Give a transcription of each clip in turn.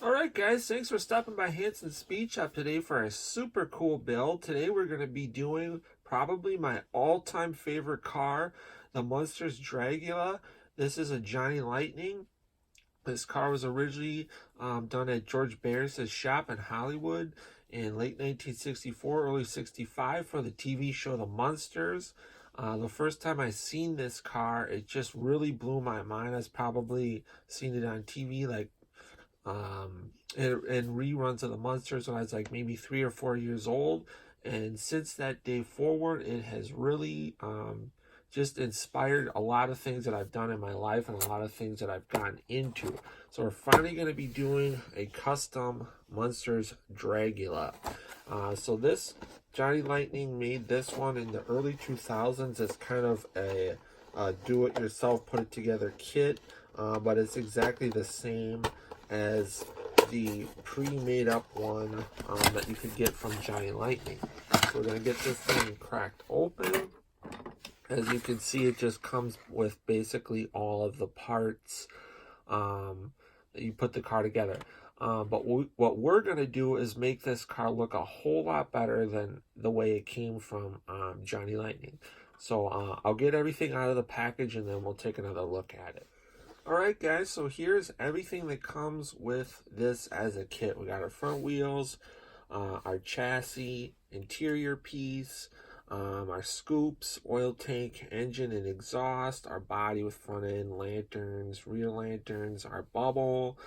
Alright guys, thanks for stopping by Hansens Speed Shop today for a super cool build. Today we're going to be doing probably my all-time favorite car, the Munsters Dragula. This is a Johnny Lightning. This car was originally done at George Barris's shop in Hollywood in late 1964, early 65 for the TV show The Munsters. The first time I seen this car, it just really blew my mind. I've probably seen it on TV like and reruns of the Munsters when I was like maybe 3 or 4 years old, and since that day forward it has really just inspired a lot of things that I've done in my life and a lot of things that I've gotten into. So we're finally going to be doing a custom Munsters Dragula. So this Johnny Lightning made this one in the early 2000s as kind of a do-it-yourself, put-it-together kit, but it's exactly the same as the pre-made up one that you could get from Johnny Lightning. So we're going to get this thing cracked open. As you can see, it just comes with basically all of the parts that you put the car together. But what we're going to do is make this car look a whole lot better than the way it came from Johnny Lightning. So I'll get everything out of the package and then we'll take another look at it. Alright guys, so here's everything that comes with this as a kit. We got our front wheels, our chassis, interior piece, our scoops, oil tank, engine and exhaust, our body with front end, lanterns, rear lanterns, our bubble,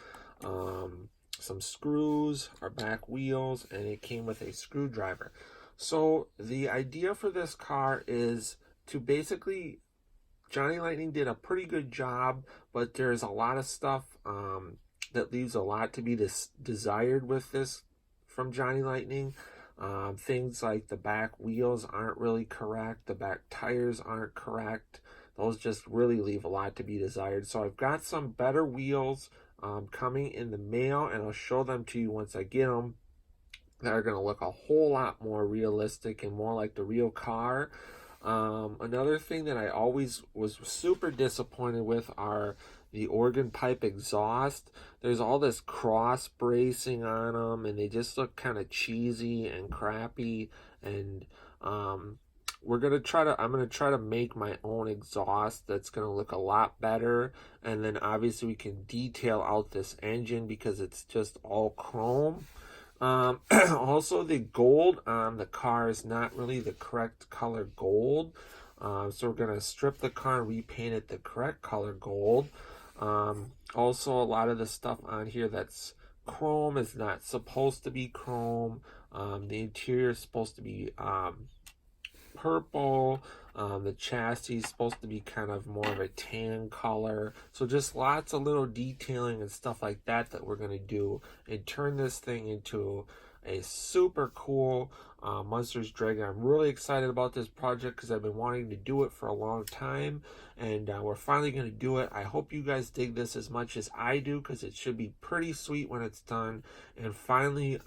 some screws, our back wheels, and it came with a screwdriver. So the idea for this car is to basically, Johnny Lightning did a pretty good job, but there's a lot of stuff that leaves a lot to be desired with this from Johnny Lightning. Things like the back wheels aren't really correct, the back tires aren't correct. Those just really leave a lot to be desired. So I've got some better wheels coming in the mail, and I'll show them to you once I get them, that are going to look a whole lot more realistic and more like the real car. Another thing that I always was super disappointed with are the organ pipe exhaust. There's all this cross bracing on them and they just look kind of cheesy and crappy, and I'm gonna try to make my own exhaust that's gonna look a lot better. And then obviously we can detail out this engine because it's just all chrome. Also, the gold on the car is not really the correct color gold. So we're going to strip the car and repaint it the correct color gold. Also, a lot of the stuff on here that's chrome is not supposed to be chrome. The interior is supposed to be purple. The chassis is supposed to be kind of more of a tan color. So just lots of little detailing and stuff like that we're going to do and turn this thing into a super cool Munsters Dragula. I'm really excited about this project because I've been wanting to do it for a long time, and we're finally going to do it. I hope you guys dig this as much as I do because it should be pretty sweet when it's done. And finally,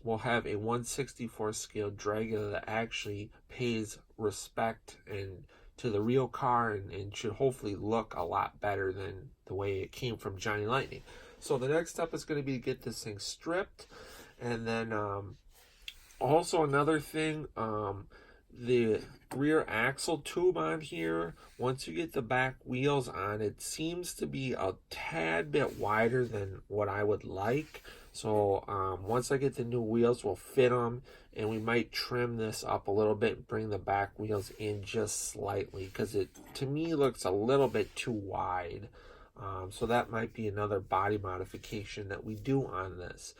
we'll have a 1/64 scale Dragula that actually pays respect and to the real car and should hopefully look a lot better than the way it came from Johnny Lightning. So the next step is going to be to get this thing stripped, and then also another thing, the rear axle tube on here, once you get the back wheels on, it seems to be a tad bit wider than what I would like. So once I get the new wheels, we'll fit them, and we might trim this up a little bit and bring the back wheels in just slightly because it, to me, looks a little bit too wide. So that might be another body modification that we do on this.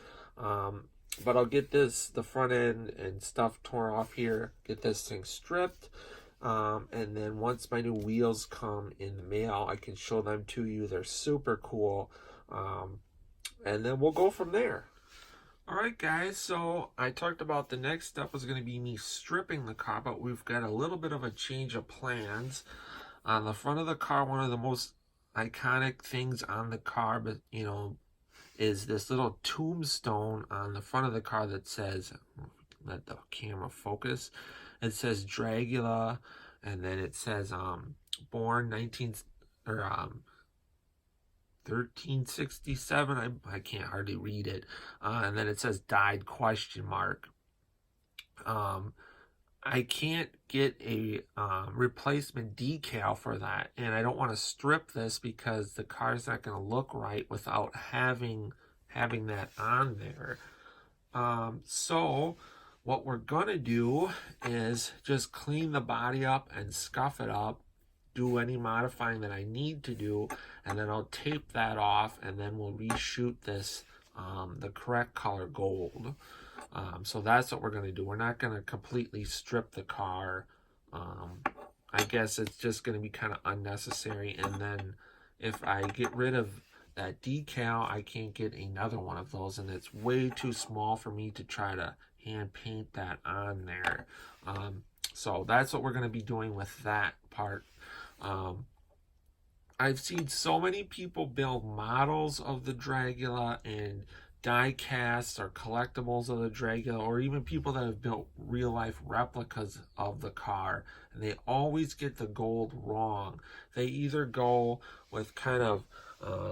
But I'll get the front end and stuff torn off here, get this thing stripped, and then once my new wheels come in the mail, I can show them to you. They're super cool, and then we'll go from there. Alright guys, so I talked about the next step was going to be me stripping the car, but we've got a little bit of a change of plans. On the front of the car, one of the most iconic things on the car, but you know, is this little tombstone on the front of the car that says, let the camera focus, it says Dragula, and then it says born 19 or 1367. I can't hardly read it. And then it says died ? I can't get a replacement decal for that, and I don't want to strip this because the car's not going to look right without having that on there. So what we're going to do is just clean the body up and scuff it up, do any modifying that I need to do, and then I'll tape that off, and then we'll reshoot this the correct color gold. So that's what we're going to do. We're not going to completely strip the car. I guess it's just going to be kind of unnecessary. And then if I get rid of that decal, I can't get another one of those. And it's way too small for me to try to hand paint that on there. So that's what we're going to be doing with that part. I've seen so many people build models of the Dragula and die casts or collectibles of the Dragula, or even people that have built real life replicas of the car, and they always get the gold wrong. They either go with kind of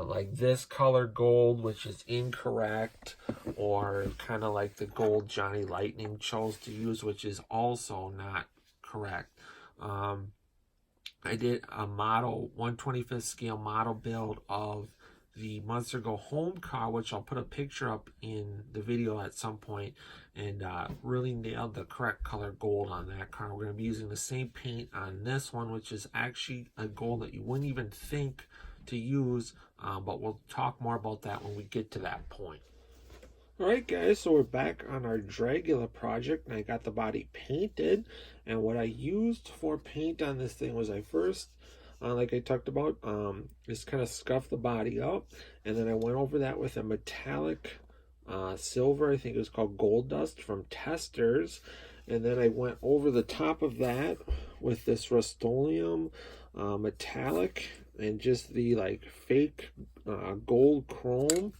like this color gold, which is incorrect, or kind of like the gold Johnny Lightning chose to use, which is also not correct. I did a model, 1/25th scale model build of the Munster Go Home car, which I'll put a picture up in the video at some point, and really nailed the correct color gold on that car. We're going to be using the same paint on this one, which is actually a gold that you wouldn't even think to use, but we'll talk more about that when we get to that point. Alright guys, so we're back on our Dragula project, and I got the body painted. And what I used for paint on this thing was I first, like I talked about, just kind of scuffed the body up, and then I went over that with a metallic silver, I think it was called Gold Dust from Testers, and then I went over the top of that with this Rust-Oleum metallic and just the like fake gold chrome.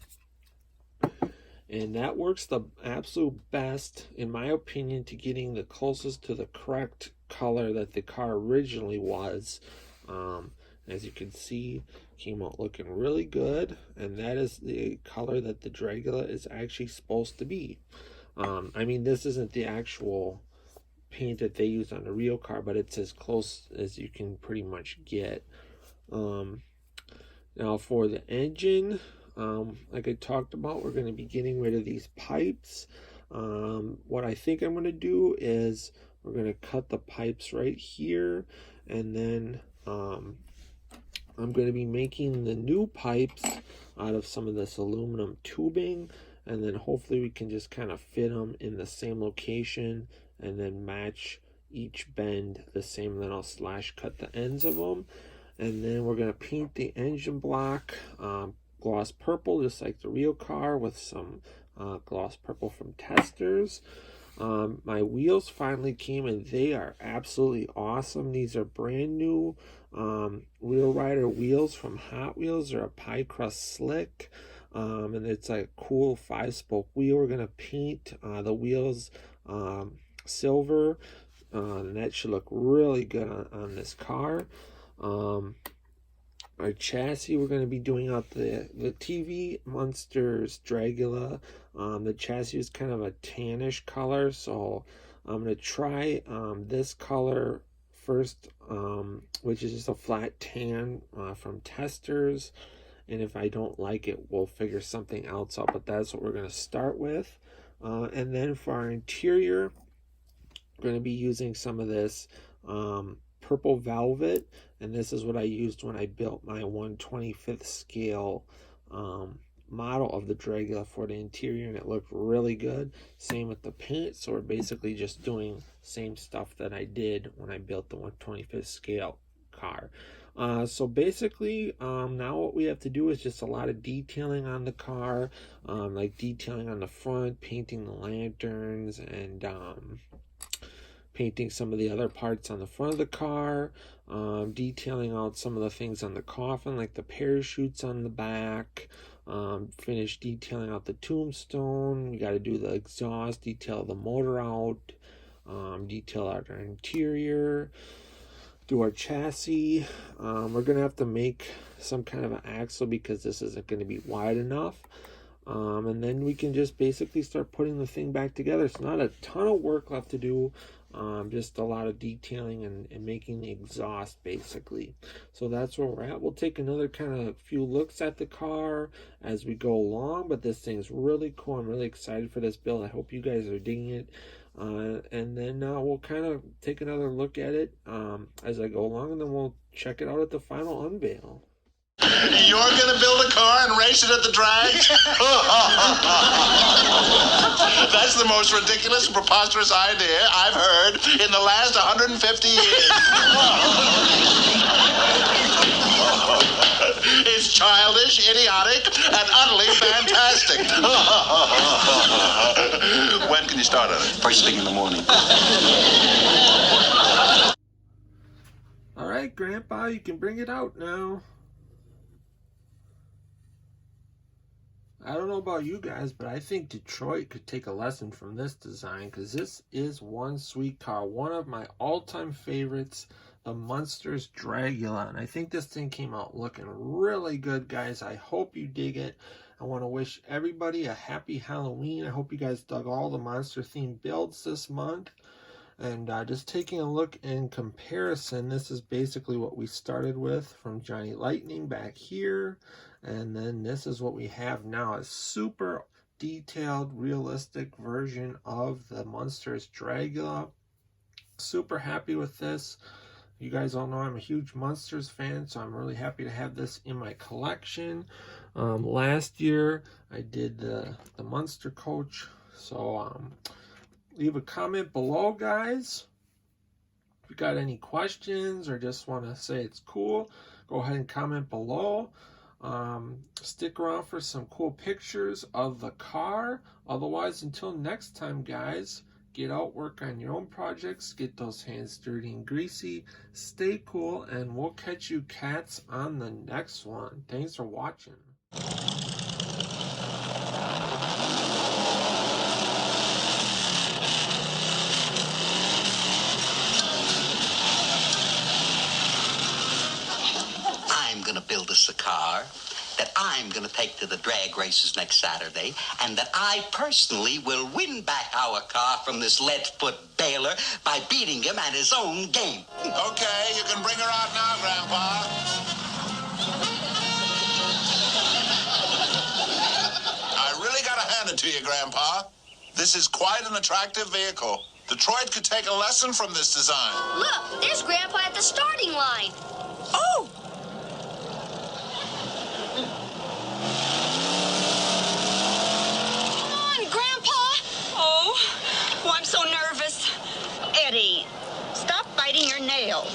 And that works the absolute best, in my opinion, to getting the closest to the correct color that the car originally was. As you can see, came out looking really good, and that is the color that the Dragula is actually supposed to be. I mean, this isn't the actual paint that they use on the real car, but it's as close as you can pretty much get. Now for the engine, like I talked about, we're going to be getting rid of these pipes. What I think I'm going to do is we're going to cut the pipes right here, and then I'm going to be making the new pipes out of some of this aluminum tubing, and then hopefully we can just kind of fit them in the same location and then match each bend the same. And then I'll slash cut the ends of them, and then we're going to paint the engine block gloss purple, just like the real car, with some gloss purple from Testers. My wheels finally came, and they are absolutely awesome. These are brand new Wheel Rider wheels from Hot Wheels. They're a pie crust slick, and it's like a cool 5-spoke wheel. We're going to paint the wheels silver, and that should look really good on this car. Our chassis, we're going to be doing out the TV Munsters Dragula. The chassis is kind of a tannish color, so I'm going to try this color first, which is just a flat tan from Testers. And if I don't like it, we'll figure something else out, but that's what we're going to start with. And then for our interior, we're going to be using some of this purple velvet, and this is what I used when I built my 1/25th scale model of the Dragula for the interior, and it looked really good. Same with the paint, so we're basically just doing same stuff that I did when I built the 1/25th scale car. So basically, now what we have to do is just a lot of detailing on the car, like detailing on the front, painting the lanterns, and painting some of the other parts on the front of the car, detailing out some of the things on the coffin, like the parachutes on the back, finish detailing out the tombstone. We got to do the exhaust, detail the motor out, detail out our interior, do our chassis. We're going to have to make some kind of an axle because this isn't going to be wide enough. And then we can just basically start putting the thing back together. It's not a ton of work left to do, just a lot of detailing and making the exhaust basically. So that's where we're at. We'll take another kind of few looks at the car as we go along, but this thing's really cool. I'm really excited for this build. I hope you guys are digging it. And then we'll kind of take another look at it as I go along, and then we'll check it out at the final unveil. You're going to build a car and race it at the drag? That's the most ridiculous and preposterous idea I've heard in the last 150 years. It's childish, idiotic, and utterly fantastic. When can you start on it? First thing in the morning. All right, Grandpa, you can bring it out now. I don't know about you guys, but I think Detroit could take a lesson from this design, because this is one sweet car. One of my all-time favorites, the Munsters Dragula. And I think this thing came out looking really good, guys. I hope you dig it. I want to wish everybody a happy Halloween. I hope you guys dug all the monster-themed builds this month. And just taking a look in comparison, this is basically what we started with from Johnny Lightning back here. And then this is what we have now, a super detailed, realistic version of the Munsters Dragula. Super happy with this. You guys all know I'm a huge Munsters fan, so I'm really happy to have this in my collection. Last year, I did the Munster coach. So leave a comment below, guys. If you got any questions or just want to say it's cool, go ahead and comment below. Stick around for some cool pictures of the car. Otherwise, until next time, guys, get out, work on your own projects, get those hands dirty and greasy, stay cool, and we'll catch you cats on the next one. Thanks for watching. I'm going to build us a car that I'm going to take to the drag races next Saturday, and that I personally will win back our car from this lead-foot Baylor by beating him at his own game. Okay, you can bring her out now, Grandpa. I really got to hand it to you, Grandpa. This is quite an attractive vehicle. Detroit could take a lesson from this design. Look, there's Grandpa at the starting line. Oh! Come on, Grandpa. Oh, I'm so nervous. Eddie, stop biting your nail.